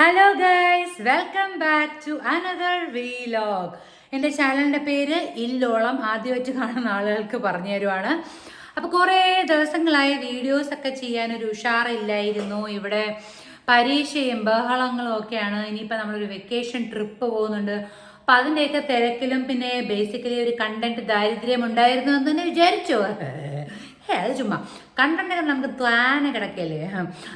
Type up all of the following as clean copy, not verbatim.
Hello guys, welcome back to another vlog. എൻ്റെ ചാനലിൻ്റെ പേര് ഇല്ലോളം. ആദ്യമായിട്ട് കാണുന്ന ആളുകൾക്ക് പറഞ്ഞു തരുവാണ്. അപ്പോൾ കുറേ ദിവസങ്ങളായി വീഡിയോസൊക്കെ ചെയ്യാനൊരു ഉഷാറില്ലായിരുന്നു. ഇവിടെ പരീക്ഷയും ബഹളങ്ങളും ഒക്കെയാണ്. ഇനിയിപ്പോൾ നമ്മളൊരു വെക്കേഷൻ ട്രിപ്പ് പോകുന്നുണ്ട്. അപ്പം അതിൻ്റെയൊക്കെ തിരക്കിലും പിന്നെ ബേസിക്കലി ഒരു കണ്ടന്റ് ദാരിദ്ര്യം ഉണ്ടായിരുന്നു എന്ന് തന്നെ വിചാരിച്ചോ? അത് ചുമ്മാ കണ്ടന്റൊക്കെ നമുക്ക് ത്വാനെ കിടക്കല്ലേ.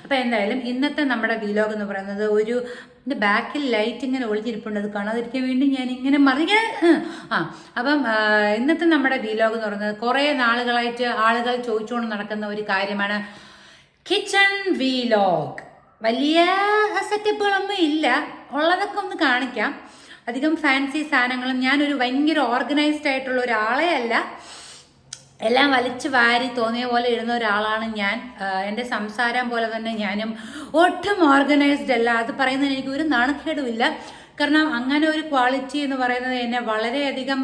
അപ്പം എന്തായാലും ഇന്നത്തെ നമ്മുടെ വീലോഗ് എന്ന് പറയുന്നത് ഒരു എൻ്റെ ബാക്കിൽ ലൈറ്റ് ഇങ്ങനെ ഒളിച്ചിരിപ്പുണ്ട്, അത് കാണാതിരിക്കാൻ വേണ്ടി ഞാൻ ഇങ്ങനെ അപ്പം ഇന്നത്തെ നമ്മുടെ വീലോഗ് എന്ന് പറയുന്നത് കുറേ നാളുകളായിട്ട് ആളുകൾ ചോദിച്ചുകൊണ്ട് നടക്കുന്ന ഒരു കാര്യമാണ് കിച്ചൺ വീലോഗ്. വലിയ സെറ്റപ്പുകളൊന്നും ഇല്ല, ഉള്ളതൊക്കെ ഒന്ന് കാണിക്കാം. അധികം ഫാൻസി സാധനങ്ങളും, ഞാനൊരു ഭയങ്കര ഓർഗനൈസ്ഡ് ആയിട്ടുള്ള ഒരാളെ അല്ല, എല്ലാം വലിച്ചു വാരി തോന്നിയ പോലെ ഇടുന്ന ഒരാളാണ് ഞാൻ. എൻ്റെ സംസാരം പോലെ തന്നെ ഞാനും ഒട്ടും ഓർഗനൈസ്ഡ് അല്ല. അത് പറയുന്നതിന് എനിക്ക് ഒരു നാണക്കേടുമില്ല. കാരണം അങ്ങനെ ഒരു ക്വാളിറ്റി എന്ന് പറയുന്നത് എന്നെ വളരെയധികം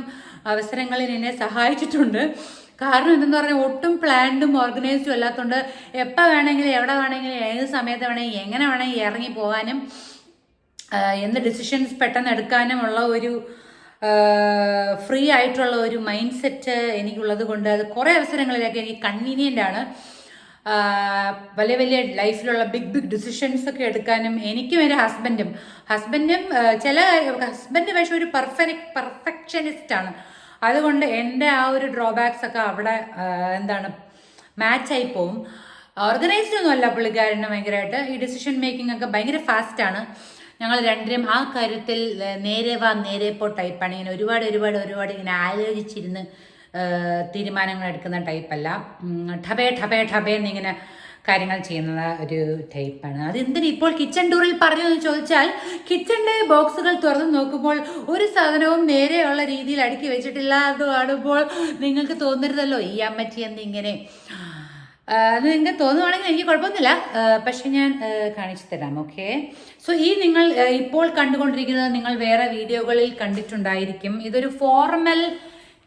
അവസരങ്ങളിൽ എന്നെ സഹായിച്ചിട്ടുണ്ട്. കാരണം എന്തെന്ന് പറഞ്ഞാൽ ഒട്ടും പ്ലാൻഡും ഓർഗനൈസ്ഡും അല്ലാത്തതുകൊണ്ട് എപ്പോൾ വേണമെങ്കിലും എവിടെ വേണമെങ്കിലും ഏത് സമയത്ത് വേണമെങ്കിൽ എങ്ങനെ വേണമെങ്കിൽ ഇറങ്ങി പോകാനും എന്ത് ഡിസിഷൻസ് പെട്ടെന്ന് എടുക്കാനുമുള്ള ഒരു ഫ്രീ ആയിട്ടുള്ള ഒരു മൈൻഡ് സെറ്റ് എനിക്കുള്ളത് കൊണ്ട് അത് കുറേ അവസരങ്ങളിലൊക്കെ എനിക്ക് കൺവീനിയൻ്റ് ആണ്. വലിയ വലിയ ലൈഫിലുള്ള ബിഗ് ഡിസിഷൻസ് ഒക്കെ എടുക്കാനും എനിക്കും എൻ്റെ ഹസ്ബൻഡും ഹസ്ബൻഡ് പക്ഷേ ഒരു പെർഫെക്ഷനിസ്റ്റ് ആണ്. അതുകൊണ്ട് എൻ്റെ ആ ഒരു ഡ്രോബാക്സ് ഒക്കെ അവിടെ മാച്ചായി പോവും. ഓർഗനൈസ്ഡ് ഒന്നും അല്ല പുള്ളിക്കാരന്. ഭയങ്കരമായിട്ട് ഈ ഡിസിഷൻ മേക്കിംഗ് ഒക്കെ ഭയങ്കര ഫാസ്റ്റാണ്. ഞങ്ങൾ രണ്ടുപേരും ആ കാര്യത്തിൽ നേരെ പോ ടൈപ്പാണ്. ഇങ്ങനെ ഒരുപാട് ഇങ്ങനെ ആലോചിച്ചിരുന്ന് തീരുമാനങ്ങൾ എടുക്കുന്ന ടൈപ്പല്ല. ഠബേ എന്നിങ്ങനെ കാര്യങ്ങൾ ചെയ്യുന്ന ഒരു ടൈപ്പാണ്. അതെന്തിന് ഇപ്പോൾ കിച്ചൺ ടൂറിൽ പറഞ്ഞു എന്ന് ചോദിച്ചാൽ, കിച്ചണിൻ്റെ ബോക്സുകൾ തുറന്ന് നോക്കുമ്പോൾ ഒരു സാധനവും നേരെയുള്ള രീതിയിൽ അടുക്കി വെച്ചിട്ടില്ല. അത് കാണുമ്പോൾ നിങ്ങൾക്ക് തോന്നരുതല്ലോ ഈ അമ്മച്ചി എന്നിങ്ങനെ. അത് നിങ്ങൾക്ക് തോന്നുവാണെങ്കിൽ എനിക്ക് കുഴപ്പമൊന്നുമില്ല, പക്ഷെ ഞാൻ കാണിച്ചു തരാം. ഓക്കെ, സോ ഈ നിങ്ങൾ ഇപ്പോൾ കണ്ടുകൊണ്ടിരിക്കുന്നത് നിങ്ങൾ വേറെ വീഡിയോകളിൽ കണ്ടിട്ടുണ്ടായിരിക്കും. ഇതൊരു ഫോർമൽ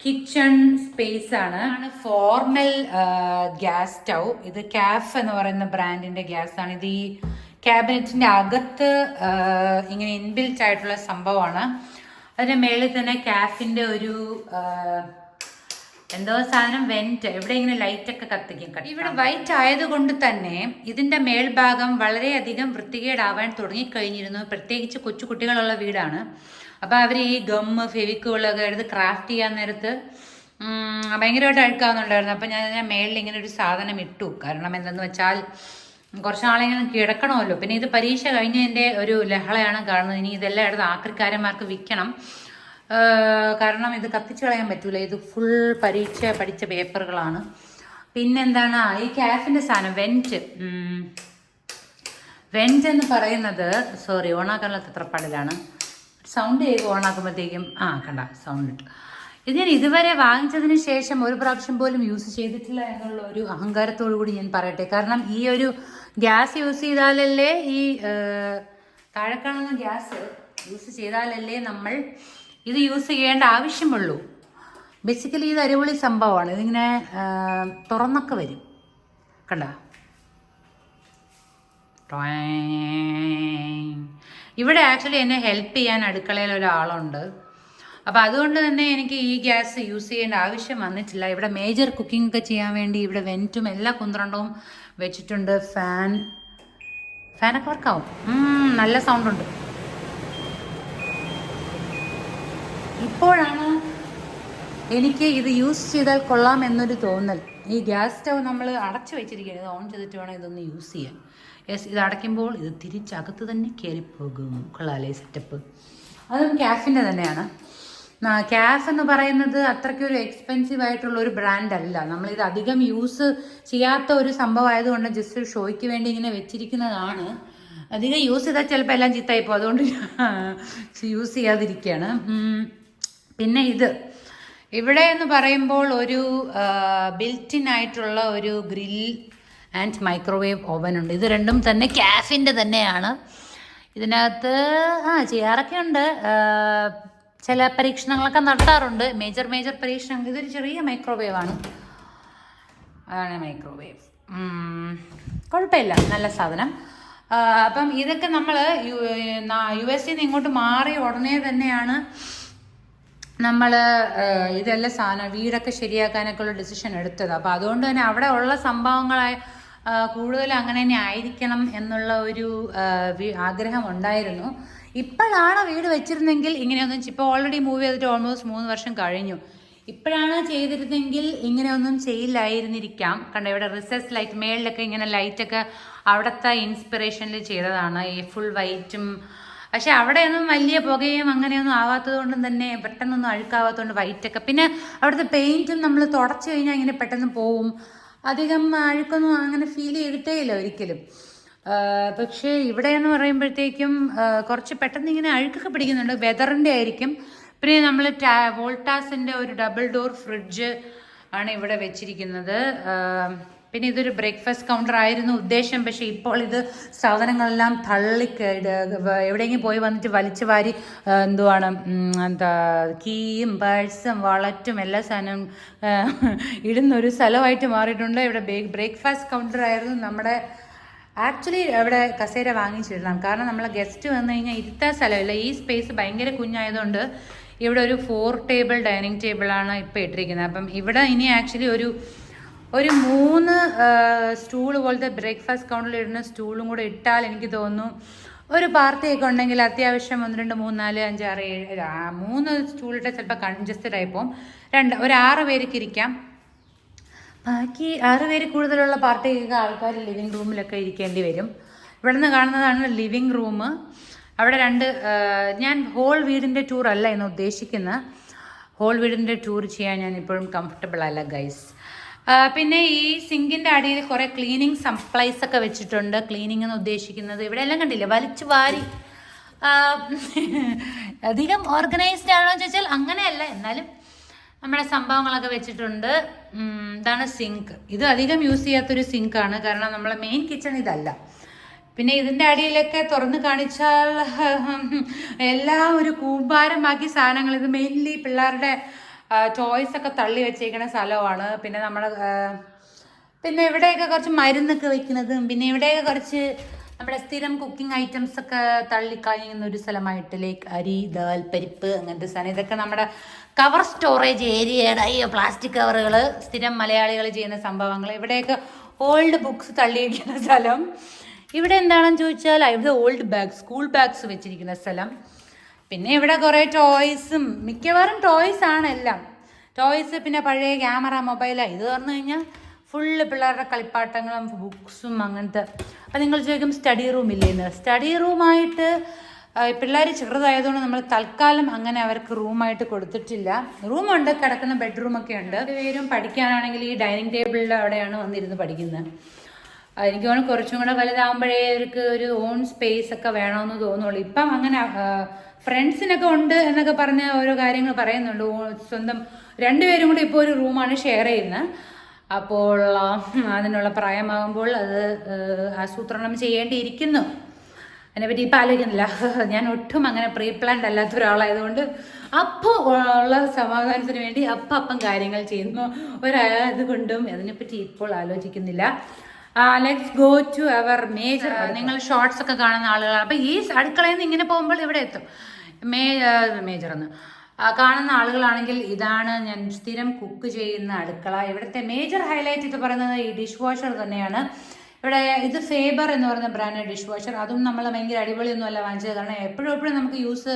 കിച്ചൺ സ്പേസ് ആണ്. Formal gas stove. ഇത് കാഫ് എന്ന് പറയുന്ന ബ്രാൻഡിന്റെ ഗ്യാസ് ആണ്. ഇത് ഈ ക്യാബിനറ്റിന്റെ അകത്ത് ഇങ്ങനെ ഇൻബിൽറ്റ് ആയിട്ടുള്ള സംഭവമാണ്. അതിന്റെ മേളിൽ തന്നെ കാഫിന്റെ ഒരു എന്തോ സാധനം വെന്റ്, ഇവിടെ ഇങ്ങനെ ലൈറ്റൊക്കെ കത്തിക്കും. ഇവിടെ വൈറ്റ് ആയതുകൊണ്ട് തന്നെ ഇതിന്റെ മേൽഭാഗം വളരെയധികം വൃത്തികേടാവാൻ തുടങ്ങിക്കഴിഞ്ഞിരുന്നു. പ്രത്യേകിച്ച് കൊച്ചു കുട്ടികളുള്ള വീടാണ്. അപ്പോൾ അവർ ഈ ഗമ്മ് ഫെവിക്കോളൊക്കെ എടുത്ത് ക്രാഫ്റ്റ് ചെയ്യാൻ നേരത്ത് ഭയങ്കരമായിട്ട് അഴുക്കാവുന്നുണ്ടായിരുന്നു. അപ്പോൾ ഞാൻ മേളിൽ ഇങ്ങനെ ഒരു സാധനം ഇട്ടു. കാരണം എന്തെന്ന് വെച്ചാൽ കുറച്ച് നാളെങ്കിലും കിടക്കണമല്ലോ. പിന്നെ ഇത് പരീക്ഷ കഴിഞ്ഞതിൻ്റെ ഒരു ലഹളയാണ് കാണുന്നത്. ഇനി ഇതെല്ലാം എടുത്ത് ആക്രിക്കാരന്മാർക്ക് വിൽക്കണം. കാരണം ഇത് കത്തിച്ച് കളയാൻ പറ്റൂല. ഇത് ഫുൾ പഠിച്ച പേപ്പറുകളാണ്. പിന്നെന്താണ് ഈ കാഫിൻ്റെ സാധനം വെന്റ് എന്ന് പറയുന്നത്, സോറി ഓണാക്കാനുള്ള തത്രപ്പാടിലാണ്. സൗണ്ട് ചെയ്ത് ഓണാക്കുമ്പോഴത്തേക്കും കണ്ട സൗണ്ട് ഇട്ടു. ഇത് ഞാൻ ഇതുവരെ വാങ്ങിച്ചതിന് ശേഷം ഒരു പ്രാവശ്യം പോലും യൂസ് ചെയ്തിട്ടില്ല എന്നുള്ള ഒരു അഹങ്കാരത്തോടു കൂടി ഞാൻ പറയട്ടെ. കാരണം ഈ ഒരു ഗ്യാസ് യൂസ് ചെയ്താലല്ലേ, ഈ താഴെ കാണുന്ന ഗ്യാസ് യൂസ് ചെയ്താലല്ലേ നമ്മൾ ഇത് യൂസ് ചെയ്യേണ്ട ആവശ്യമുള്ളൂ. ബേസിക്കലി ഇത് അടിപൊളി സംഭവമാണ്. ഇതിങ്ങനെ തുറന്നൊക്കെ വരും, കണ്ട. ഇവിടെ ആക്ച്വലി എന്നെ ഹെൽപ്പ് ചെയ്യാൻ അടുക്കളയിൽ ഒരാളുണ്ട്. അപ്പോൾ അതുകൊണ്ട് തന്നെ എനിക്ക് ഈ ഗ്യാസ് യൂസ് ചെയ്യേണ്ട ആവശ്യം വന്നിട്ടില്ല. ഇവിടെ മേജർ കുക്കിംഗ് ഒക്കെ ചെയ്യാൻ വേണ്ടി ഇവിടെ വെൻറ്റും എല്ലാ കുന്ത്രണ്ടവും വെച്ചിട്ടുണ്ട്. ഫാനൊക്കെ വർക്കാവും. നല്ല സൗണ്ടുണ്ട്. ഇപ്പോഴാണ് എനിക്ക് ഇത് യൂസ് ചെയ്താൽ കൊള്ളാം എന്നൊരു തോന്നൽ. ഈ ഗ്യാസ് സ്റ്റൗ നമ്മൾ അടച്ചു വെച്ചിരിക്കുകയാണ്. ഇത് ഓൺ ചെയ്തിട്ട് വേണം ഇതൊന്ന് യൂസ് ചെയ്യാൻ. യെസ്, ഇത് അടയ്ക്കുമ്പോൾ ഇത് തിരിച്ചകത്ത് തന്നെ കയറിപ്പോകും. കൊള്ളാലേ സെറ്റപ്പ്. അതും കാഫിൻ്റെ തന്നെയാണ്. കാഫ് എന്ന് പറയുന്നത് അത്രയ്ക്കൊരു എക്സ്പെൻസീവ് ആയിട്ടുള്ള ഒരു ബ്രാൻഡ് അല്ല. നമ്മളിത് അധികം യൂസ് ചെയ്യാത്ത ഒരു സംഭവം ആയതുകൊണ്ട് ജസ്റ്റ് ഒരു ഷോയ്ക്ക് വേണ്ടി ഇങ്ങനെ വെച്ചിരിക്കുന്നതാണ്. അധികം യൂസ് ചെയ്താൽ ചിലപ്പോൾ എല്ലാം ചീത്തയായിപ്പോൾ, അതുകൊണ്ട് യൂസ് ചെയ്യാതിരിക്കുകയാണ്. പിന്നെ ഇവിടെ എന്ന് പറയുമ്പോൾ ഒരു ബിൽറ്റിൻ ആയിട്ടുള്ള ഒരു ഗ്രിൽ ആൻഡ് മൈക്രോവേവ് ഓവൻ ഉണ്ട്. ഇത് രണ്ടും തന്നെ കാഫിൻ്റെ തന്നെയാണ്. ഇതിനകത്ത് ചെയ്യാറൊക്കെ ഉണ്ട്. ചില പരീക്ഷണങ്ങളൊക്കെ നടത്താറുണ്ട്. മേജർ പരീക്ഷണങ്ങൾ. ഇതൊരു ചെറിയ മൈക്രോവേവ് ആണ്. അതാണ് മൈക്രോവേവ്. കുഴപ്പമില്ല, നല്ല സാധനം. അപ്പം ഇതൊക്കെ നമ്മൾ US നിന്ന് ഇങ്ങോട്ട് മാറി ഉടനെ തന്നെയാണ് നമ്മൾ ഇതെല്ലാം സാധനം വീടൊക്കെ ശരിയാക്കാനൊക്കെ ഉള്ള ഡിസിഷൻ എടുത്തത്. അപ്പോൾ അതുകൊണ്ട് തന്നെ അവിടെ ഉള്ള സംഭവങ്ങളായ കൂടുതൽ അങ്ങനെ തന്നെ ആയിരിക്കണം എന്നുള്ള ഒരു ആഗ്രഹം ഉണ്ടായിരുന്നു. ഇപ്പോഴാണ് വീട് വെച്ചിരുന്നെങ്കിൽ ഇങ്ങനെയൊന്നും, ഇപ്പോൾ ഓൾറെഡി മൂവ് ചെയ്തിട്ട് ഓൾമോസ്റ്റ് 3 വർഷം കഴിഞ്ഞു. ഇപ്പോഴാണ് ചെയ്തിരുന്നെങ്കിൽ ഇങ്ങനെയൊന്നും ചെയ്യില്ലായിരുന്നിരിക്കാം. കണ്ടോ ഇവിടെ റിസസ് ലൈറ്റ് മേളിലൊക്കെ ഇങ്ങനെ ലൈറ്റൊക്കെ അവിടുത്തെ ഇൻസ്പിറേഷനിൽ ചെയ്തതാണ്, ഈ ഫുൾ വൈറ്റും. പക്ഷെ അവിടെയൊന്നും വലിയ പുകയും അങ്ങനെയൊന്നും ആവാത്തത് കൊണ്ടും തന്നെ പെട്ടെന്നൊന്നും അഴുക്കാവാത്തതുകൊണ്ട് വൈറ്റൊക്കെ. പിന്നെ അവിടുത്തെ പെയിൻറ്റും നമ്മൾ തുടച്ച് കഴിഞ്ഞാൽ ഇങ്ങനെ പെട്ടെന്ന് പോവും, അധികം അഴുക്കൊന്നും അങ്ങനെ ഫീൽ ചെയ്തിട്ടേ ഇല്ല ഒരിക്കലും. പക്ഷേ ഇവിടെയെന്ന് പറയുമ്പോഴത്തേക്കും കുറച്ച് പെട്ടെന്ന് ഇങ്ങനെ അഴുക്കൊക്കെ പിടിക്കുന്നുണ്ട്, വെതറിൻ്റെ ആയിരിക്കും. പിന്നെ നമ്മൾ വോൾട്ടാസിൻ്റെ ഒരു ഡബിൾ ഡോർ ഫ്രിഡ്ജ് ആണ് ഇവിടെ വെച്ചിരിക്കുന്നത്. പിന്നെ ഇതൊരു ബ്രേക്ക്ഫാസ്റ്റ് കൗണ്ടർ ആയിരുന്നു ഉദ്ദേശം. പക്ഷേ ഇപ്പോൾ ഇത് സാധനങ്ങളെല്ലാം എവിടെയെങ്കിലും പോയി വന്നിട്ട് വലിച്ചു വാരി എന്തുവാണ് കീയും പേഴ്സും വളറ്റും എല്ലാ സാധനവും ഇടുന്നൊരു സ്ഥലമായിട്ട് മാറിയിട്ടുണ്ട്. ഇവിടെ ബ്രേക്ക്ഫാസ്റ്റ് കൗണ്ടർ ആയിരുന്നു നമ്മുടെ. ആക്ച്വലി ഇവിടെ കസേര വാങ്ങിച്ചിടണം, കാരണം നമ്മളെ ഗസ്റ്റ് വന്നു കഴിഞ്ഞാൽ ഇരുത്താൻ സ്ഥലമില്ല. ഈ സ്പേസ് ഭയങ്കര കുഞ്ഞായതുകൊണ്ട് ഇവിടെ ഒരു 4 ടേബിൾ ഡൈനിങ് ടേബിളാണ് ഇപ്പോൾ ഇട്ടിരിക്കുന്നത്. അപ്പം ഇവിടെ ഇനി ആക്ച്വലി ഒരു 3 സ്റ്റൂൾ പോലത്തെ ബ്രേക്ക്ഫാസ്റ്റ് കൗണ്ടറിൽ ഇടുന്ന സ്റ്റൂളും കൂടെ ഇട്ടാൽ എനിക്ക് തോന്നുന്നു ഒരു പാർട്ടിയൊക്കെ ഉണ്ടെങ്കിൽ അത്യാവശ്യം 1 2 3 4 5 6 7 3 സ്റ്റൂളിട്ടാൽ ചിലപ്പോൾ കൺജസ്റ്റഡ് ആയിപ്പോവും. ഒരു 6 പേർക്ക് ഇരിക്കാം. ബാക്കി 6 പേര് കൂടുതലുള്ള പാർട്ടിക്കൊക്കെ ആൾക്കാർ ലിവിങ് റൂമിലൊക്കെ ഇരിക്കേണ്ടി വരും. ഇവിടെ നിന്ന് കാണുന്നതാണ് ലിവിങ് റൂം. അവിടെ ഞാൻ ഹോൾ വീടിൻ്റെ ടൂർ അല്ല എന്ന് ഉദ്ദേശിക്കുന്നത്. ഹോൾ വീടിൻ്റെ ടൂർ ചെയ്യാൻ ഞാൻ ഇപ്പോഴും കംഫർട്ടബിൾ അല്ല ഗൈസ്. പിന്നെ ഈ സിങ്കിൻ്റെ അടിയിൽ കുറേ ക്ലീനിങ് സപ്ലൈസ് ഒക്കെ വെച്ചിട്ടുണ്ട്. ക്ലീനിങ് എന്ന് ഉദ്ദേശിക്കുന്നത് ഇവിടെ എല്ലാം കണ്ടില്ലേ, വലിച്ചു വാരി അധികം ഓർഗനൈസ്ഡ് ആണോ എന്ന് ചോദിച്ചാൽ അങ്ങനെയല്ല, എന്നാലും നമ്മുടെ സംഭവങ്ങളൊക്കെ വെച്ചിട്ടുണ്ട്. ഇതാണ് സിങ്ക്. ഇത് അധികം യൂസ് ചെയ്യാത്തൊരു സിങ്കാണ്, കാരണം നമ്മളെ മെയിൻ കിച്ചൺ ഇതല്ല. പിന്നെ ഇതിൻ്റെ അടിയിലൊക്കെ തുറന്ന് കാണിച്ചാൽ എല്ലാം ഒരു കൂമ്പാരമാക്കി സാധനങ്ങൾ. ഇത് മെയിൻലി പിള്ളേരുടെ ടോയ്സ് ഒക്കെ തള്ളി വെച്ചേക്കുന്ന സ്ഥലമാണ്. പിന്നെ ഇവിടെയൊക്കെ കുറച്ച് മരുന്നൊക്കെ വെക്കുന്നതും, പിന്നെ ഇവിടെയൊക്കെ കുറച്ച് നമ്മുടെ സ്ഥിരം കുക്കിംഗ് ഐറ്റംസ് ഒക്കെ തള്ളിക്കളയുന്ന ഒരു സ്ഥലമായിട്ട്, ലൈക്ക് അരി, ദാൽ, പരിപ്പ്, അങ്ങനത്തെ സാധനം. ഇതൊക്കെ നമ്മുടെ കവർ സ്റ്റോറേജ് ഏരിയയുടെ ഈ പ്ലാസ്റ്റിക് കവറുകൾ, സ്ഥിരം മലയാളികൾ ചെയ്യുന്ന സംഭവങ്ങൾ. ഇവിടെയൊക്കെ ഓൾഡ് ബുക്സ് തള്ളി വയ്ക്കുന്ന സ്ഥലം. ഇവിടെ എന്താണെന്ന് ചോദിച്ചാൽ ഇവിടെ ഓൾഡ് ബാഗ്, സ്കൂൾ ബാഗ്സ് വെച്ചിരിക്കുന്ന സ്ഥലം. പിന്നെ ഇവിടെ കുറേ ടോയ്സും, മിക്കവാറും ടോയ്സ് ആണ് എല്ലാം. ടോയ്സ്, പിന്നെ പഴയ ക്യാമറ, മൊബൈലാണ്. ഇത് പറഞ്ഞു കഴിഞ്ഞാൽ ഫുള്ള് പിള്ളേരുടെ കളിപ്പാട്ടങ്ങളും ബുക്സും അങ്ങനത്തെ. അപ്പം നിങ്ങൾ ചോദിക്കും സ്റ്റഡി റൂം ഇല്ലേന്ന്. സ്റ്റഡി റൂമായിട്ട് പിള്ളേർ ചെറുതായതുകൊണ്ട് നമ്മൾ തൽക്കാലം അങ്ങനെ അവർക്ക് റൂമായിട്ട് കൊടുത്തിട്ടില്ല. റൂമുണ്ട്, കിടക്കുന്ന ബെഡ്റൂമൊക്കെ ഉണ്ട്. പേരും പഠിക്കാനാണെങ്കിൽ ഈ ഡൈനിങ് ടേബിളിൽ അവിടെയാണ് വന്നിരുന്ന് പഠിക്കുന്നത്. എനിക്ക് തോന്നുന്നു കുറച്ചും കൂടെ വലുതാകുമ്പോഴേ അവർക്ക് ഒരു ഓൺ സ്പേസ് ഒക്കെ വേണമെന്ന് തോന്നുള്ളൂ. ഇപ്പം അങ്ങനെ ഫ്രണ്ട്സിനൊക്കെ ഉണ്ട് എന്നൊക്കെ പറഞ്ഞ ഓരോ കാര്യങ്ങൾ പറയുന്നുണ്ട്. സ്വന്തം 2 പേരും കൂടി ഇപ്പോൾ ഒരു റൂമാണ് ഷെയർ ചെയ്യുന്നത്. അപ്പോൾ അതിനുള്ള പ്രായമാകുമ്പോൾ അത് ആസൂത്രണം ചെയ്യേണ്ടിയിരിക്കുന്നു. അതിനെപ്പറ്റി ഇപ്പം ആലോചിക്കുന്നില്ല. ഞാൻ ഒട്ടും അങ്ങനെ പ്രീ പ്ലാൻഡ് അല്ലാത്ത ഒരാളായതുകൊണ്ട് അപ്പോൾ ഉള്ള സമാധാനത്തിന് വേണ്ടി അപ്പം കാര്യങ്ങൾ ചെയ്യുന്നു. അതുകൊണ്ടും അതിനെപ്പറ്റി ഇപ്പോൾ ആലോചിക്കുന്നില്ല. Let's go to our major. നിങ്ങൾ ഷോർട്സ് ഒക്കെ കാണുന്ന ആളുകളാണ്. അപ്പം ഈ അടുക്കളയിൽ നിന്ന് ഇങ്ങനെ പോകുമ്പോൾ ഇവിടെ എത്തും. മേജർ എന്ന് കാണുന്ന ആളുകളാണെങ്കിൽ ഇതാണ് ഞാൻ സ്ഥിരം കുക്ക് ചെയ്യുന്ന അടുക്കള. ഇവിടുത്തെ മേജർ ഹൈലൈറ്റ് ഇത് പറയുന്നത് ഈ ഡിഷ് വാഷർ തന്നെയാണ്. ഇവിടെ ഇത് ഫേബർ എന്ന് പറയുന്ന ബ്രാൻഡ് ഡിഷ് വാഷർ. അതും നമ്മൾ ഭയങ്കര അടിപൊളിയൊന്നും അല്ല വാങ്ങിച്ചത്, കാരണം എപ്പോഴും നമുക്ക് യൂസ്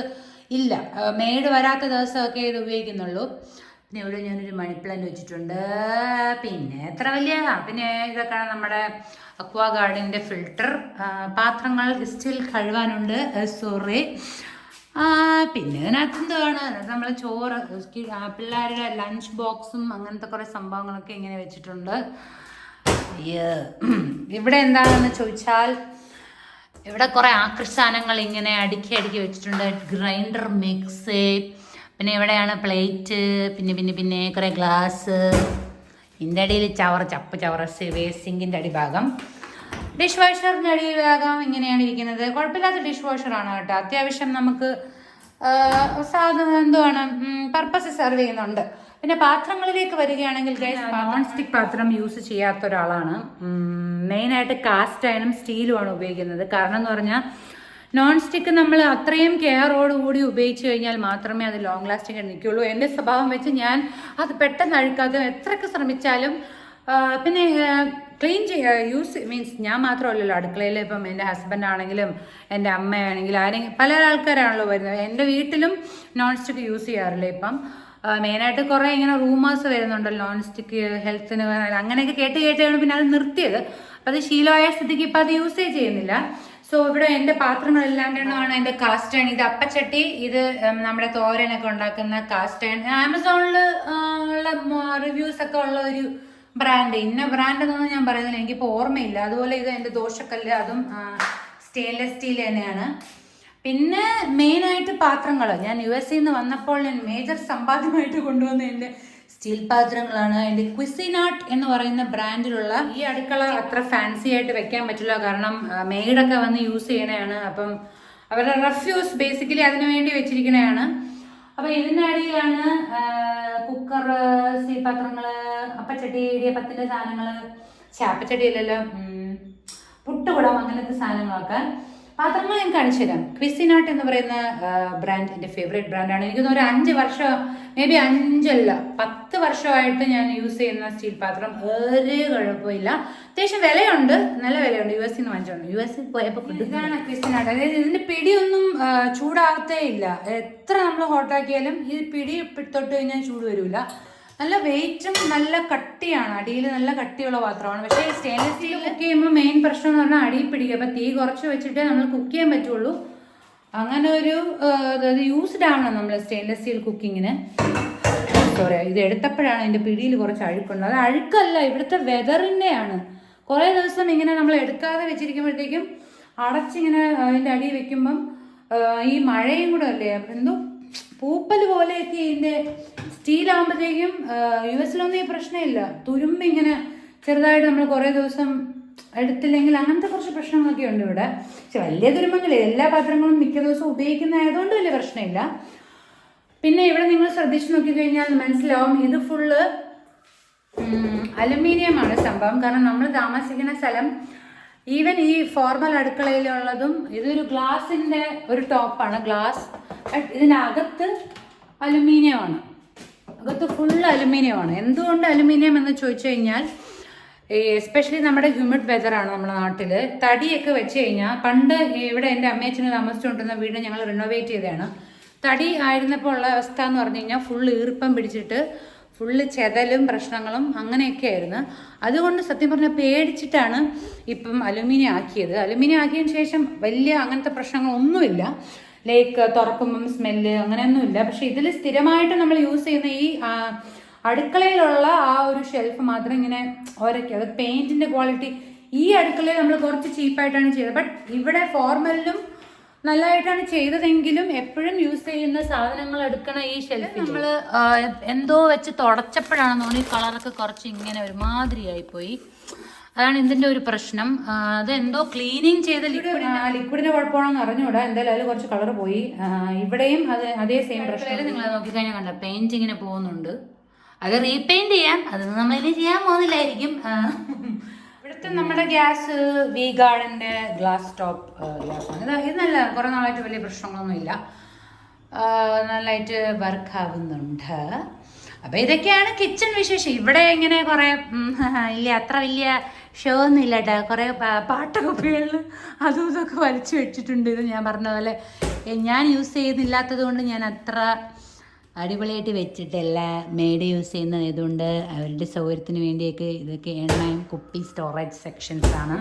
ഇല്ല. മെയ്ഡ് വരാത്ത ദിവസമൊക്കെ ഇത് ഉപയോഗിക്കുന്നുള്ളൂ. പിന്നെ ഇവിടെ ഞാനൊരു മണി പ്ലാന്റ് വെച്ചിട്ടുണ്ട്. പിന്നെ എത്ര വലിയ പിന്നെ ഇതൊക്കെയാണ് നമ്മുടെ അക്വാ ഗാർഡിൻ്റെ ഫിൽട്ടർ. പാത്രങ്ങൾ സ്റ്റിൽ കഴുകാനുണ്ട്, സോറി. പിന്നെ ഇതിനകത്ത് എന്താണ് നമ്മൾ ചോറ്, പിള്ളേരുടെ ലഞ്ച് ബോക്സും അങ്ങനത്തെ കുറേ സംഭവങ്ങളൊക്കെ ഇങ്ങനെ വെച്ചിട്ടുണ്ട്. ഇവിടെ എന്താണെന്ന് ചോദിച്ചാൽ ഇവിടെ കുറേ ആകർഷണങ്ങൾ ഇങ്ങനെ അടുക്കി വെച്ചിട്ടുണ്ട്. ഗ്രൈൻഡർ, മിക്സി, പിന്നെ ഇവിടെയാണ് പ്ലേറ്റ്, പിന്നെ കുറേ ഗ്ലാസ്. ഇതിൻ്റെ അടിയിൽ ചവറ് സിങ്കിൻ്റെ അടിഭാഗം. ഡിഷ് വാഷറിൻ്റെ അടിഭാഗം ഇങ്ങനെയാണ് ഇരിക്കുന്നത്. കുഴപ്പമില്ലാത്ത ഡിഷ് വാഷറാണ് കേട്ടോ. അത്യാവശ്യം നമുക്ക് എന്തുവാണ് പർപ്പസ് സെർവ് ചെയ്യുന്നുണ്ട്. പിന്നെ പാത്രങ്ങളിലേക്ക് വരികയാണെങ്കിൽ നോൺ സ്റ്റിക്ക് പാത്രം യൂസ് ചെയ്യാത്ത ഒരാളാണ്. മെയിനായിട്ട് കാസ്റ്റ് അയണും സ്റ്റീലുമാണ് ഉപയോഗിക്കുന്നത്. കാരണം എന്ന് പറഞ്ഞാൽ നോൺ സ്റ്റിക്ക് നമ്മൾ അത്രയും കെയറോടുകൂടി ഉപയോഗിച്ച് കഴിഞ്ഞാൽ മാത്രമേ അത് ലോങ് ലാസ്റ്റിംഗ് ആയിട്ട് നിൽക്കുകയുള്ളൂ. എൻ്റെ സ്വഭാവം വെച്ച് ഞാൻ അത് പെട്ടെന്ന് അഴുക്കാക്കാൻ എത്രയൊക്കെ ശ്രമിച്ചാലും പിന്നെ ക്ലീൻ യൂസ് മീൻസ് ഞാൻ മാത്രമല്ലല്ലോ അടുക്കളയിൽ. ഇപ്പം എൻ്റെ ഹസ്ബൻഡ് ആണെങ്കിലും എൻ്റെ അമ്മയാണെങ്കിലും ആരെങ്കിലും പല ആൾക്കാരാണല്ലോ വരുന്നത്. എൻ്റെ വീട്ടിലും നോൺ സ്റ്റിക്ക് യൂസ് ചെയ്യാറില്ല. ഇപ്പം മെയിനായിട്ട് കുറേ ഇങ്ങനെ റൂമേഴ്സ് വരുന്നുണ്ടല്ലോ നോൺ സ്റ്റിക്ക് ഹെൽത്തിന് അങ്ങനെയൊക്കെ കേട്ടാണ് പിന്നെ അത് നിർത്തിയത്. അപ്പം അത് ശീലമായ സ്ഥിതിക്ക് ഇപ്പം അത് യൂസേ ചെയ്യുന്നില്ല. സോ ഇവിടെ എൻ്റെ പാത്രങ്ങളെല്ലാം എണ്ണമാണ് എൻ്റെ കാസ്റ്റ് അയൺ. ഇത് അപ്പച്ചട്ടി, ഇത് നമ്മുടെ തോരനൊക്കെ ഉണ്ടാക്കുന്ന കാസ്റ്റ് അയൺ. ആമസോണിൽ ഉള്ള റിവ്യൂസ് ഒക്കെ ഉള്ള ഒരു ബ്രാൻഡ്, ഇന്ന ബ്രാൻഡ് എന്നൊന്നും ഞാൻ പറയുന്നില്ല, എനിക്കിപ്പോൾ ഓർമ്മയില്ല. അതുപോലെ ഇത് എൻ്റെ ദോശക്കല്ല്, അതും സ്റ്റെയിൻലെസ് സ്റ്റീൽ തന്നെയാണ്. പിന്നെ മെയിനായിട്ട് പാത്രങ്ങൾ ഞാൻ US നിന്ന് വന്നപ്പോൾ ഞാൻ മേജർ സമ്പാദ്യമായിട്ട് കൊണ്ടുവന്ന എൻ്റെ സ്റ്റീൽ പാത്രങ്ങളാണ്. എൻ്റെ ക്വിസിനാട്ട് എന്ന് പറയുന്ന ബ്രാൻഡിലുള്ള ഈ അടുക്കള അത്ര ഫാൻസി ആയിട്ട് വെക്കാൻ പറ്റില്ല, കാരണം മെയ്ഡൊക്കെ വന്ന് യൂസ് ചെയ്യണതാണ്. അപ്പം അവരുടെ റഫ്യൂസ് ബേസിക്കലി അതിനു വേണ്ടി വെച്ചിരിക്കണതാണ്. അപ്പം ഇതിനടിയിലാണ് കുക്കർ, സ്റ്റീൽ പാത്രങ്ങൾ, അപ്പച്ചട്ടി, ഇടിയപ്പത്തിൻ്റെ സാധനങ്ങൾ, അപ്പച്ചട്ടിയിലെല്ലാം പുട്ടുകുടം, അങ്ങനത്തെ സാധനങ്ങളൊക്കെ പാത്രങ്ങൾ ഞാൻ കാണിച്ചു തരാം. ക്വിസിനാട്ട് എന്ന് പറയുന്ന ബ്രാൻഡ് എൻ്റെ ഫേവറേറ്റ് ബ്രാൻഡാണ്. എനിക്കൊന്ന് ഒരു 5 വർഷം, മേ ബി 5 അല്ല 10 വർഷമായിട്ട് ഞാൻ യൂസ് ചെയ്യുന്ന സ്റ്റീൽ പാത്രം. ഒരു കുഴപ്പമില്ല, അത്യാവശ്യം വിലയുണ്ട്, നല്ല വിലയുണ്ട്. US നിന്ന് വാങ്ങിച്ചോണ്ട് US പോയപ്പോൾ ഇതാണ് ക്വിസിനാട്ട്. അതായത് ഇതിൻ്റെ പിടിയൊന്നും ചൂടാകത്തേ ഇല്ല. എത്ര നമ്മൾ ഹോട്ടാക്കിയാലും ഈ പിടി തൊട്ട് കഴിഞ്ഞാൽ ചൂട് വരില്ല. നല്ല വെയിറ്റും നല്ല കട്ടിയാണ്, അടിയിൽ നല്ല കട്ടിയുള്ള പാത്രമാണ്. പക്ഷേ സ്റ്റെയിൻലെസ് സ്റ്റീൽ കുക്ക് ചെയ്യുമ്പോൾ മെയിൻ പ്രശ്നം എന്ന് പറഞ്ഞാൽ അടിയിൽ പിടിക്കുക. അപ്പം തീ കുറച്ച് വെച്ചിട്ടേ നമ്മൾ കുക്ക് ചെയ്യാൻ പറ്റുള്ളൂ. അങ്ങനെ ഒരു അതായത് യൂസ്ഡ് ആണ് നമ്മൾ സ്റ്റെയിൻലെസ് സ്റ്റീൽ കുക്കിങ്ങിന്. സോറി, ഇത് എടുത്തപ്പോഴാണ് അതിൻ്റെ പിടിയിൽ കുറച്ച് അഴുക്കുണ്ട്. അത് അഴുക്കല്ല, ഇവിടുത്തെ വെതറിൻ്റെയാണ്. കുറേ ദിവസം ഇങ്ങനെ നമ്മൾ എടുക്കാതെ വെച്ചിരിക്കുമ്പോഴത്തേക്കും അടച്ചിങ്ങനെ അതിൻ്റെ അടിയിൽ വെക്കുമ്പം ഈ മഴയും കൂടെ അല്ലേ, എന്തോ പൂപ്പൽ പോലെയൊക്കെ ഇതിൻ്റെ സ്റ്റീലാകുമ്പോഴത്തേക്കും. US-ലൊന്നും ഈ പ്രശ്നമില്ല, തുരുമ്പിങ്ങനെ ചെറുതായിട്ട് നമ്മൾ കുറേ ദിവസം എടുത്തില്ലെങ്കിൽ അങ്ങനത്തെ കുറച്ച് പ്രശ്നങ്ങളൊക്കെ ഉണ്ട് ഇവിടെ. പക്ഷെ വലിയ തുരുമ്പൊന്നുമില്ല, എല്ലാ പാത്രങ്ങളും മിക്ക ദിവസവും ഉപയോഗിക്കുന്നതായതുകൊണ്ട് വലിയ പ്രശ്നമില്ല. പിന്നെ ഇവിടെ നിങ്ങൾ ശ്രദ്ധിച്ച് നോക്കിക്കഴിഞ്ഞാൽ മനസ്സിലാവും, ഇത് ഫുള്ള് അലുമിനിയമാണ് സംഭവം. കാരണം നമ്മൾ താമസിക്കുന്ന സ്ഥലം ഈവൻ ഈ ഫോർമൽ അടുക്കളയിലുള്ളതും ഇതൊരു ഗ്ലാസിൻ്റെ ഒരു ടോപ്പാണ്, ഗ്ലാസ്. ഇതിനകത്ത് അലുമിനിയമാണ്, അകത്ത് ഫുൾ അലുമിനിയമാണ്. എന്തുകൊണ്ട് അലുമിനിയം എന്ന് ചോദിച്ചു കഴിഞ്ഞാൽ എസ്പെഷ്യലി നമ്മുടെ ഹ്യൂമിഡ് വെതറാണ് നമ്മുടെ നാട്ടിൽ. തടിയൊക്കെ വെച്ച് കഴിഞ്ഞാൽ പണ്ട് ഇവിടെ എൻ്റെ അമ്മയച്ഛന് താമസിച്ചുകൊണ്ടിരുന്ന വീട് ഞങ്ങൾ റിനോവേറ്റ് ചെയ്തതാണ്. തടി ആയിരുന്നപ്പോൾ ഉള്ള അവസ്ഥ എന്ന് പറഞ്ഞു കഴിഞ്ഞാൽ ഫുള്ള് ഈർപ്പം പിടിച്ചിട്ട് ഫുള്ള് ചെതലും പ്രശ്നങ്ങളും അങ്ങനെയൊക്കെ ആയിരുന്നു. അതുകൊണ്ട് സത്യം പറഞ്ഞാൽ പേടിച്ചിട്ടാണ് ഇപ്പം അലുമിനിയം ആക്കിയത്. അലുമിനിയം ആക്കിയതിന് ശേഷം വലിയ അങ്ങനത്തെ പ്രശ്നങ്ങളൊന്നുമില്ല, ലൈക്ക് തുറക്കുമ്പം സ്മെല്ല് അങ്ങനെയൊന്നുമില്ല. പക്ഷെ ഇതിൽ സ്ഥിരമായിട്ട് നമ്മൾ യൂസ് ചെയ്യുന്ന ഈ അടുക്കളയിലുള്ള ആ ഒരു ഷെൽഫ് മാത്രം ഇങ്ങനെ ഒരയ്ക്കും. അത് പെയിൻറ്റിൻ്റെ ക്വാളിറ്റി ഈ അടുക്കളയിൽ നമ്മൾ കുറച്ച് ചീപ്പായിട്ടാണ് ചെയ്തത്. ബട്ട് ഇവിടെ ഫോർമലിലും നല്ലതായിട്ടാണ് ചെയ്തതെങ്കിലും എപ്പോഴും യൂസ് ചെയ്യുന്ന സാധനങ്ങൾ എടുക്കണ ഈ ഷെൽഫിൽ നമ്മൾ എന്തോ വെച്ച് തുടച്ചപ്പോഴാണെന്ന് തോന്നി കളറൊക്കെ കുറച്ച് ഇങ്ങനെ ഒരുമാതിരിയായിപ്പോയി. അതാണ് ഇതിൻ്റെ ഒരു പ്രശ്നം. അതെന്തോ ക്ലീനിങ് ചെയ്ത ലിക്വിഡിൻ്റെ കുഴപ്പമാണെന്ന് അറിഞ്ഞൂടാ. എന്തായാലും അതിൽ കുറച്ച് കളർ പോയി. ഇവിടെയും അതേ സെയിം പ്രശ്നം. നിങ്ങൾ നോക്കിക്കഴിഞ്ഞാൽ കണ്ട പെയിന്റ് ഇങ്ങനെ പോകുന്നുണ്ട്. അത് റീപെയിന്റ് ചെയ്യാം, അതൊന്നും നമ്മളിത് ചെയ്യാൻ പോകുന്നില്ലായിരിക്കും. ഇവിടുത്തെ നമ്മുടെ ഗ്യാസ് വി ഗാർഡിൻ്റെ ഗ്ലാസ് ടോപ്പ് ഗ്യാസാണ്. ഇത് നല്ല കുറേ നാളായിട്ട് വലിയ പ്രശ്നങ്ങളൊന്നുമില്ല, നല്ലതായിട്ട് വർക്ക് ആവുന്നുണ്ട്. അപ്പോൾ ഇതൊക്കെയാണ് കിച്ചൺ വിശേഷം. ഇവിടെ ഇങ്ങനെ കുറേ ഇല്ല, അത്ര വലിയ ഷോ ഒന്നും ഇല്ല കേട്ടോ. കുറേ പാട്ടക്കുപ്പികളിൽ അതും ഇതൊക്കെ വലിച്ചു വെച്ചിട്ടുണ്ട്. ഇത് ഞാൻ പറഞ്ഞ പോലെ ഞാൻ യൂസ് ചെയ്യുന്നില്ലാത്തത് കൊണ്ട് ഞാൻ അത്ര അടിപൊളിയായിട്ട് വെച്ചിട്ടില്ല. മെയ്ഡ് യൂസ് ചെയ്യുന്നതായതുകൊണ്ട് അവരുടെ സൗകര്യത്തിന് വേണ്ടിയൊക്കെ ഇതൊക്കെ എണ്ണയും കുപ്പി സ്റ്റോറേജ് സെക്ഷൻസാണ്.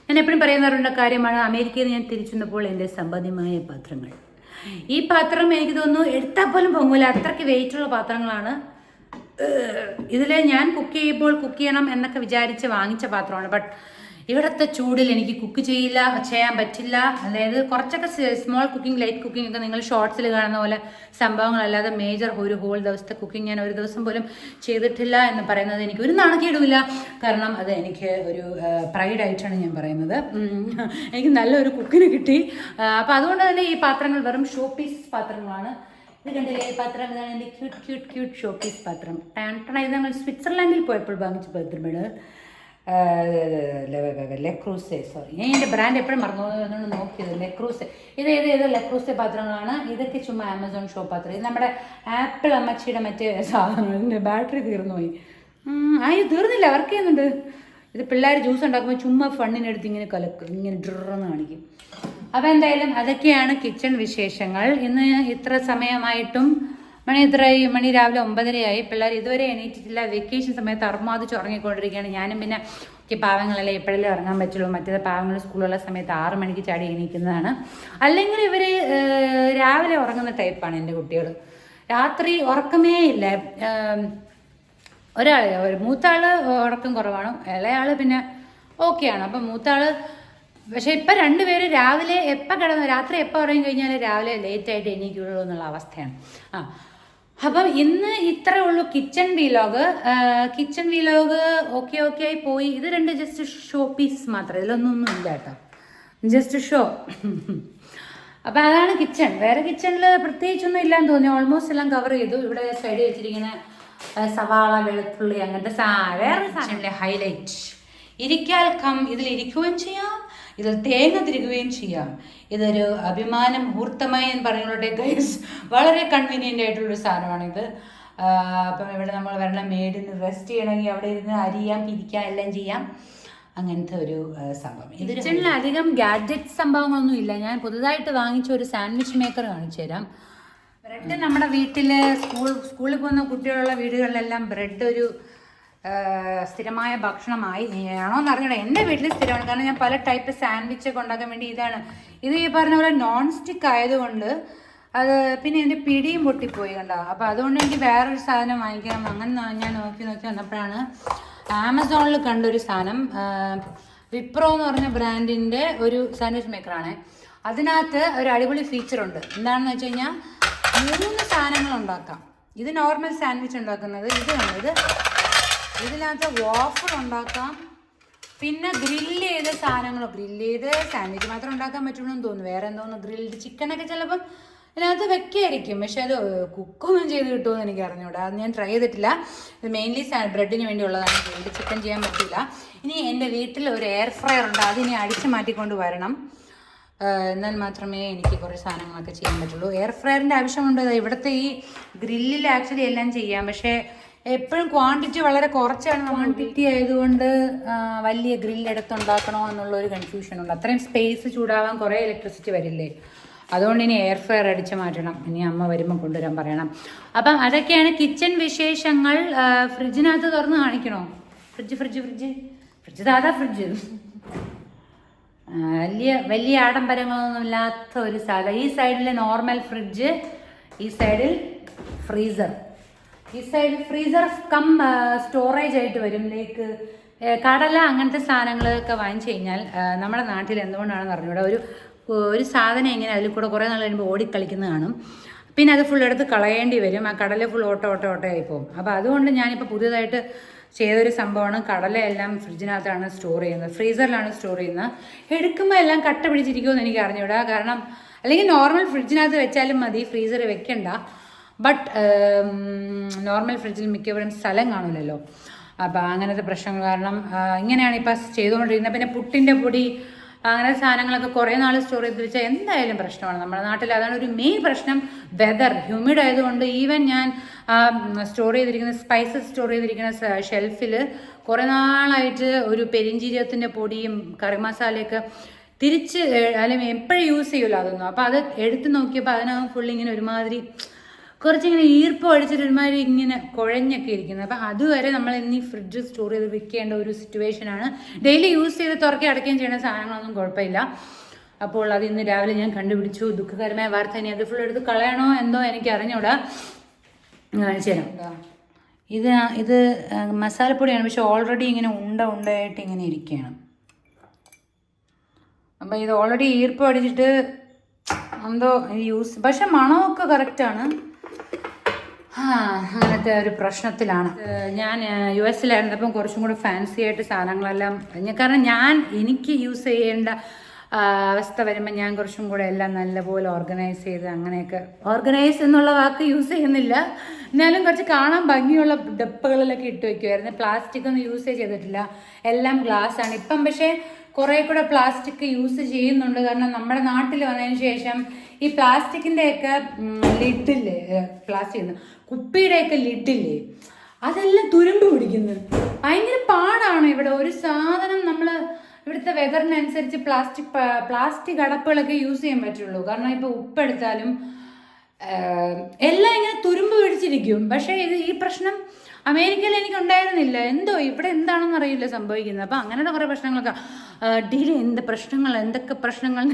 ഞാൻ എപ്പോഴും പറയുന്നവരുടെ കാര്യമാണ്, അമേരിക്കയിൽ ഞാൻ തിരിച്ചു വന്നപ്പോൾ എൻ്റെ സമ്പാദ്യമായ പാത്രങ്ങൾ. ഈ പാത്രം എനിക്ക് തോന്നുന്നു എടുത്താൽ പോലും പൊങ്ങൂല, അത്രയ്ക്ക് വെയിറ്റുള്ള പാത്രങ്ങളാണ്. ഇതിൽ ഞാൻ കുക്ക് ചെയ്യുമ്പോൾ കുക്ക് ചെയ്യണം എന്നൊക്കെ വിചാരിച്ച് വാങ്ങിച്ച പാത്രമാണ്. ബട്ട് ഇവിടുത്തെ ചൂടിൽ എനിക്ക് കുക്ക് ചെയ്യാൻ പറ്റില്ല. അതായത് കുറച്ചൊക്കെ സ്മോൾ കുക്കിംഗ്, ലൈറ്റ് കുക്കിംഗ് ഒക്കെ നിങ്ങൾ ഷോർട്സിൽ കാണുന്ന പോലെ സംഭവങ്ങളല്ലാതെ മേജർ ഒരു ഹോൾ ദിവസത്തെ കുക്കിംഗ് ഞാൻ ഒരു ദിവസം പോലും ചെയ്തിട്ടില്ല എന്ന് പറയുന്നത് എനിക്ക് ഒരു നാണക്കേടുമില്ല. കാരണം അത് എനിക്ക് ഒരു പ്രൈഡായിട്ടാണ് ഞാൻ പറയുന്നത്. എനിക്ക് നല്ലൊരു കുക്കിന് കിട്ടി. അപ്പോൾ അതുകൊണ്ട് തന്നെ ഈ പാത്രങ്ങൾ വെറും ഷോ പീസ് പാത്രങ്ങളാണ്. ഇത് കണ്ടില്ലേ പാത്രം, ഇതാണ് എൻ്റെ ക്യൂട്ട് ഷോ പീസ് പാത്രം. ഇത് ഞങ്ങൾ സ്വിറ്റ്സർലാൻഡിൽ പോയപ്പോൾ വാങ്ങിച്ച പാത്രമാണ്. ലെക്രൂസെ, സോറി ഞാൻ എൻ്റെ ബ്രാൻഡ് എപ്പോഴും മറന്നു നോക്കിയത്. ലെക്രൂസെ, ഇത് ലെക്രൂസെ പാത്രങ്ങളാണ്. ഇതൊക്കെ ചുമ്മാ ആമസോൺ ഷോ പാത്രം. ഇത് നമ്മുടെ ആപ്പിൾ അമ്മച്ചിയുടെ മറ്റേ സാധനങ്ങൾ. ബാറ്ററി തീർന്നു പോയി. തീർന്നില്ല, വർക്ക് ചെയ്യുന്നുണ്ട്. ഇത് പിള്ളേർ ജ്യൂസ് ഉണ്ടാക്കുമ്പോൾ ചുമ്മാ ഫണ്ണിനെടുത്ത് ഇങ്ങനെ കലക്കും, ഇങ്ങനെ ഡ്രെന്ന് കാണിക്കും. അപ്പോൾ എന്തായാലും അതൊക്കെയാണ് കിച്ചൺ വിശേഷങ്ങൾ. ഇന്ന് ഇത്ര സമയമായിട്ടും മണി രാവിലെ 9:30 പിള്ളേർ ഇതുവരെ എണീറ്റിട്ടില്ല. വെക്കേഷൻ സമയത്ത് അർമാദിച്ച് ഉറങ്ങിക്കൊണ്ടിരിക്കുകയാണ്. ഞാനും പിന്നെ പാവങ്ങളല്ലേ എപ്പോഴല്ലേ ഇറങ്ങാൻ പറ്റുള്ളൂ. മറ്റേത് പാവങ്ങൾ സ്കൂളുള്ള സമയത്ത് 6 മണിക്ക് ചാടി എണീക്കുന്നതാണ്. അല്ലെങ്കിൽ ഇവർ രാവിലെ ഉറങ്ങുന്ന ടൈപ്പാണ് എൻ്റെ കുട്ടികൾ. രാത്രി ഉറക്കമേ ഇല്ല. മൂത്താൾ ഉറക്കം കുറവാണ്, ഇളയാൾ പിന്നെ ഓക്കെയാണ്. അപ്പം മൂത്താൾ പക്ഷെ ഇപ്പം രണ്ടുപേരും രാവിലെ എപ്പോൾ രാത്രി എപ്പോൾ ഉറങ്ങി കഴിഞ്ഞാൽ രാവിലെ ലേറ്റായിട്ട് എണീക്കുള്ളൂ എന്നുള്ള അവസ്ഥയാണ്. അപ്പം ഇന്ന് ഇത്രേ ഉള്ളൂ കിച്ചൺ വീലോഗ്. ഓക്കെ ആയി പോയി. ഇത് 2 ജസ്റ്റ് ഷോ പീസ് മാത്രം, ഇതിലൊന്നും ഇല്ല കേട്ടോ, ജസ്റ്റ് ഷോ. അപ്പം അതാണ് കിച്ചൺ. വേറെ കിച്ചണിൽ പ്രത്യേകിച്ചൊന്നും ഇല്ലാന്ന് തോന്നി. ഓൾമോസ്റ്റ് എല്ലാം കവർ ചെയ്തു. ഇവിടെ സൈഡിൽ വെച്ചിരിക്കുന്ന സവാള, വെളുത്തുള്ളി, അങ്ങനത്തെ വേറെ സാധനമില്ലേ ഹൈലൈറ്റ്. ഇതിൽ ഇരിക്കുകയും ചെയ്യാം, ഇതിൽ തേങ്ങ തിരികുകയും ചെയ്യാം. ഇതൊരു അഭിമാന മുഹൂർത്തമായി എന്ന് പറയുന്നതോടെ ഗൈസ്, വളരെ കൺവീനിയൻ്റ് ആയിട്ടുള്ളൊരു സാധനമാണിത്. അപ്പം ഇവിടെ നമ്മൾ വരണം മേഡിന് റെസ്റ്റ് ചെയ്യണമെങ്കിൽ അവിടെ ഇരുന്ന് അരിയാം, പിരിക്കാം, എല്ലാം ചെയ്യാം. അങ്ങനത്തെ ഒരു സംഭവം. കിച്ചണിൽ അധികം ഗാഡ്ജറ്റ് സംഭവങ്ങളൊന്നും ഇല്ല. ഞാൻ പുതുതായിട്ട് വാങ്ങിച്ച ഒരു സാൻഡ്വിച്ച് മേക്കർ കാണിച്ചു തരാം. ബ്രെഡ് നമ്മുടെ വീട്ടിൽ സ്കൂളിൽ പോകുന്ന കുട്ടികളുള്ള വീടുകളിലെല്ലാം ബ്രെഡ് ഒരു സ്ഥിരമായ ഭക്ഷണമായി ആണോ എന്ന് അറിഞ്ഞൂടാ. എൻ്റെ വീട്ടിൽ സ്ഥിരമാണ്. കാരണം ഞാൻ പല ടൈപ്പ് സാൻഡ്വിച്ച് ഒക്കെ ഉണ്ടാക്കാൻ വേണ്ടി ഇത് ഈ പറഞ്ഞ പോലെ നോൺ സ്റ്റിക്ക് ആയതുകൊണ്ട് അത് പിന്നെ എൻ്റെ പിടിയും പൊട്ടിപ്പോയി കണ്ടോ. അപ്പോൾ അതുകൊണ്ട് എനിക്ക് വേറൊരു സാധനം വാങ്ങിക്കണം. അങ്ങനെ ഞാൻ നോക്കി വന്നപ്പോഴാണ് ആമസോണിൽ കണ്ടൊരു സാധനം. വിപ്രോ എന്ന് പറഞ്ഞ ബ്രാൻഡിൻ്റെ ഒരു സാൻഡ്വിച്ച് മേക്കറാണ്. അതിനകത്ത് ഒരു അടിപൊളി ഫീച്ചറുണ്ട്. എന്താണെന്ന് വെച്ച് കഴിഞ്ഞാൽ 3 സാധനങ്ങൾ ഉണ്ടാക്കാം. ഇത് നോർമൽ സാൻഡ്വിച്ച് ഉണ്ടാക്കുന്നത്. ഇതിനകത്ത് വാഫിൾ ഉണ്ടാക്കാം, പിന്നെ ഗ്രില്ല് ചെയ്ത സാൻഡ്വിച്ച് മാത്രം ഉണ്ടാക്കാൻ പറ്റുള്ളൂ എന്ന് തോന്നുന്നു. വേറെ എന്തോന്ന് ഗ്രിൽഡ് ചിക്കനൊക്കെ ചിലപ്പം ഇതിനകത്ത് വെക്കായിരിക്കും. പക്ഷെ അത് കുക്കൊന്നും ചെയ്ത് കിട്ടുമെന്ന് എനിക്ക് അറിഞ്ഞൂടാ. അത് ഞാൻ ട്രൈ ചെയ്തിട്ടില്ല. ഇത് മെയിൻലി ബ്രെഡിന് വേണ്ടിയുള്ളതാണ്. ഗ്രിൽഡ് ചിക്കൻ ചെയ്യാൻ പറ്റില്ല. ഇനി എൻ്റെ വീട്ടിൽ ഒരു എയർ ഫ്രയർ ഉണ്ട്. അതിനെ അടിച്ച് മാറ്റിക്കൊണ്ട് വരണം. എന്നാൽ മാത്രമേ എനിക്ക് കുറേ സാധനങ്ങളൊക്കെ ചെയ്യാൻ പറ്റുള്ളൂ. എയർ ഫ്രയറിൻ്റെ ആവശ്യമുണ്ട്. ഇവിടുത്തെ ഈ ഗ്രില്ലിൽ ആക്ച്വലി എല്ലാം ചെയ്യാം. പക്ഷേ എപ്പോഴും ക്വാണ്ടിറ്റി വളരെ കുറച്ചാണ്. ക്വാണ്ടിറ്റി ആയതുകൊണ്ട് വലിയ ഗ്രില്ലെടുത്തുണ്ടാക്കണോ എന്നുള്ളൊരു കൺഫ്യൂഷനുണ്ട്. അത്രയും സ്പേസ് ചൂടാവാൻ കുറേ ഇലക്ട്രിസിറ്റി വരില്ലേ. അതുകൊണ്ട് ഇനി എയർ ഫ്രയർ അടിച്ച് മാറ്റണം. ഇനി അമ്മ വരുമ്പോൾ കൊണ്ടുവരാൻ പറയണം. അപ്പം അതൊക്കെയാണ് കിച്ചൺ വിശേഷങ്ങൾ. ഫ്രിഡ്ജിനകത്ത് തുറന്ന് കാണിക്കണോ? ഫ്രിഡ്ജ് സാധാ ഫ്രിഡ്ജ്, വലിയ ആഡംബരങ്ങളൊന്നും ഇല്ലാത്ത ഒരു സ്ഥലം. ഈ സൈഡിൽ നോർമൽ ഫ്രിഡ്ജ്, ഈ സൈഡിൽ ഫ്രീസർ. ഈ സൈഡിൽ ഫ്രീസർ കം സ്റ്റോറേജ് ആയിട്ട് വരും. ലൈക്ക് കടല അങ്ങനത്തെ സാധനങ്ങളൊക്കെ വാങ്ങിച്ചു കഴിഞ്ഞാൽ നമ്മുടെ നാട്ടിൽ എന്തുകൊണ്ടാണെന്ന് അറിഞ്ഞൂടെ ഒരു സാധനം ഇങ്ങനെ അതിൽ കൂടെ കുറേ നാൾ കഴിയുമ്പോൾ ഓടിക്കളിക്കുന്നത് കാണും. പിന്നെ അത് ഫുൾ എടുത്ത് കളയേണ്ടി വരും. ആ കടല ഫുൾ ഓട്ടയായി പോകും. അപ്പോൾ അതുകൊണ്ട് ഞാനിപ്പോൾ പുതിയതായിട്ട് ചെയ്തൊരു സംഭവമാണ്. കടലയെല്ലാം ഫ്രിഡ്ജിനകത്താണ് സ്റ്റോർ ചെയ്യുന്നത്, ഫ്രീസറിലാണ് സ്റ്റോർ ചെയ്യുന്നത്. എടുക്കുമ്പോൾ എല്ലാം കട്ട പിടിച്ചിരിക്കുമെന്ന് എനിക്ക് അറിഞ്ഞൂടാ. കാരണം അല്ലെങ്കിൽ നോർമൽ ഫ്രിഡ്ജിനകത്ത് വെച്ചാലും മതി, ഫ്രീസർ വെക്കണ്ട. ബട്ട് നോർമൽ ഫ്രിഡ്ജിൽ മിക്കവരും സ്ഥലം കാണില്ലല്ലോ. അപ്പോൾ അങ്ങനത്തെ പ്രശ്നങ്ങൾ കാരണം ഇങ്ങനെയാണ് ഇപ്പോൾ ചെയ്തുകൊണ്ടിരിക്കുന്നത്. പിന്നെ പുട്ടിൻ്റെ പൊടി അങ്ങനെ സാധനങ്ങളൊക്കെ കുറേ നാൾ സ്റ്റോർ ചെയ്ത് വെച്ചാൽ എന്തായാലും പ്രശ്നമാണ് നമ്മുടെ നാട്ടിൽ. അതാണ് ഒരു മെയിൻ പ്രശ്നം. വെതർ ഹ്യൂമിഡ് ആയതുകൊണ്ട് ഈവൻ ഞാൻ സ്റ്റോർ ചെയ്തിരിക്കുന്ന സ്പൈസസ് സ്റ്റോർ ചെയ്തിരിക്കുന്ന ഷെൽഫിൽ കുറേ നാളായിട്ട് ഒരു പെരിഞ്ചീരകത്തിൻ്റെ പൊടിയും കറി മസാലയൊക്കെ തിരിച്ച് അല്ലെങ്കിൽ എപ്പോഴും യൂസ് ചെയ്യുമല്ലോ അതൊന്നും. അപ്പോൾ അത് എടുത്ത് നോക്കിയപ്പോൾ അതിനകത്ത് ഫുള്ളിങ്ങനെ ഒരുമാതിരി കുറച്ചിങ്ങനെ ഈർപ്പം അടിച്ചിട്ട് ഒരുമാതിരി ഇങ്ങനെ കുഴഞ്ഞൊക്കെ ഇരിക്കുന്നത്. അപ്പം അതുവരെ നമ്മൾ ഇനി ഫ്രിഡ്ജ് സ്റ്റോർ ചെയ്ത് വെക്കേണ്ട ഒരു സിറ്റുവേഷനാണ്. ഡെയിലി യൂസ് ചെയ്ത് തുറക്കി അടയ്ക്കുകയും ചെയ്യുന്ന സാധനങ്ങളൊന്നും കുഴപ്പമില്ല. അപ്പോൾ അത് ഇന്ന് രാവിലെ ഞാൻ കണ്ടുപിടിച്ചു. ദുഃഖകരമായ വാർത്ത. ഇനി അത് ഫുൾ എടുത്ത് കളയണോ എന്തോ എനിക്ക് അറിഞ്ഞൂടാ. കാണിച്ചു തരാം. ഇത് മസാലപ്പൊടിയാണ്, പക്ഷെ ഓൾറെഡി ഇങ്ങനെ ഉണ്ടയായിട്ട് ഇങ്ങനെ ഇരിക്കുകയാണ്. അപ്പം ഇത് ഓൾറെഡി ഈർപ്പം അടിച്ചിട്ട് എന്തോ പക്ഷെ മണമൊക്കെ കറക്റ്റാണ്. അങ്ങനത്തെ ഒരു പ്രശ്നത്തിലാണ്. ഞാൻ US-ലായിരുന്നപ്പം കുറച്ചും കൂടെ ഫാൻസി ആയിട്ട് സാധനങ്ങളെല്ലാം കാരണം എനിക്ക് യൂസ് ചെയ്യേണ്ട അവസ്ഥ വരുമ്പോൾ ഞാൻ കുറച്ചും കൂടെ എല്ലാം നല്ലപോലെ ഓർഗനൈസ് ചെയ്ത് അങ്ങനെയൊക്കെ, ഓർഗനൈസ് എന്നുള്ള വാക്ക് യൂസ് ചെയ്യുന്നില്ല, എന്നാലും കുറച്ച് കാണാൻ ഭംഗിയുള്ള ഡപ്പകളിലൊക്കെ ഇട്ട് വയ്ക്കുമായിരുന്നു. പ്ലാസ്റ്റിക് ഒന്നും യൂസ് ചെയ്തിട്ടില്ല, എല്ലാം ഗ്ലാസ് ആണ്. ഇപ്പം പക്ഷേ കുറേ കൂടെ പ്ലാസ്റ്റിക് യൂസ് ചെയ്യുന്നുണ്ട്. കാരണം നമ്മുടെ നാട്ടിൽ വന്നതിന് ശേഷം ഈ പ്ലാസ്റ്റിക്കിൻ്റെയൊക്കെ ലിഡില്ലേ, പ്ലാസ്റ്റിക് കുപ്പിയുടെയൊക്കെ ലിഡില്ലേ, അതെല്ലാം തുരുമ്പ് പിടിക്കുന്നു. ഭയങ്കര പാടാണ്. ഇവിടെ ഒരു സാധനം നമ്മൾ ഇവിടുത്തെ വെതറിനനുസരിച്ച് പ്ലാസ്റ്റിക് അടപ്പുകളൊക്കെ യൂസ് ചെയ്യാൻ പറ്റുള്ളൂ. കാരണം ഇപ്പോൾ ഉപ്പെടുത്താലും എല്ലാം ഇങ്ങനെ തുരുമ്പ് പിടിച്ചിരിക്കും. പക്ഷേ ഈ പ്രശ്നം അമേരിക്കയിൽ എനിക്ക് ഉണ്ടായിരുന്നില്ല. എന്തോ ഇവിടെ എന്താണെന്ന് അറിയില്ല സംഭവിക്കുന്നത്. അപ്പം അങ്ങനെയുള്ള കുറേ പ്രശ്നങ്ങളൊക്കെ ഡീല് എന്തൊക്കെ പ്രശ്നങ്ങൾ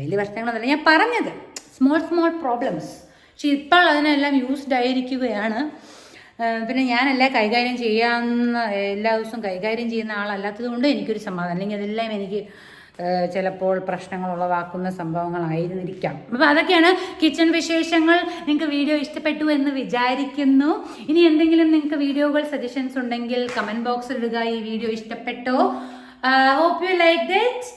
വലിയ പ്രശ്നങ്ങളൊന്നുമില്ല ഞാൻ പറഞ്ഞത്, സ്മോൾ പ്രോബ്ലംസ്. പക്ഷെ ഇപ്പോൾ അതിനെല്ലാം യൂസ്ഡ് ആയിരിക്കുകയാണ്. പിന്നെ ഞാനെല്ലാം കൈകാര്യം ചെയ്യാവുന്ന, എല്ലാ ദിവസവും കൈകാര്യം ചെയ്യുന്ന ആളല്ലാത്തത് കൊണ്ട് എനിക്കൊരു സമാധാനം. അല്ലെങ്കിൽ അതെല്ലാം എനിക്ക് ചിലപ്പോൾ പ്രശ്നങ്ങൾ ഉളവാക്കുന്ന സംഭവങ്ങളായിരുന്നിരിക്കാം. അപ്പോൾ അതൊക്കെയാണ് കിച്ചൺ വിശേഷങ്ങൾ. നിങ്ങൾക്ക് വീഡിയോ ഇഷ്ടപ്പെട്ടു എന്ന് വിചാരിക്കുന്നു. ഇനി എന്തെങ്കിലും നിങ്ങൾക്ക് വീഡിയോകൾ സജഷൻസ് ഉണ്ടെങ്കിൽ കമൻറ്റ് ബോക്സിൽ ഇടുക. ഈ വീഡിയോ ഇഷ്ടപ്പെട്ടോ? Hope you like that.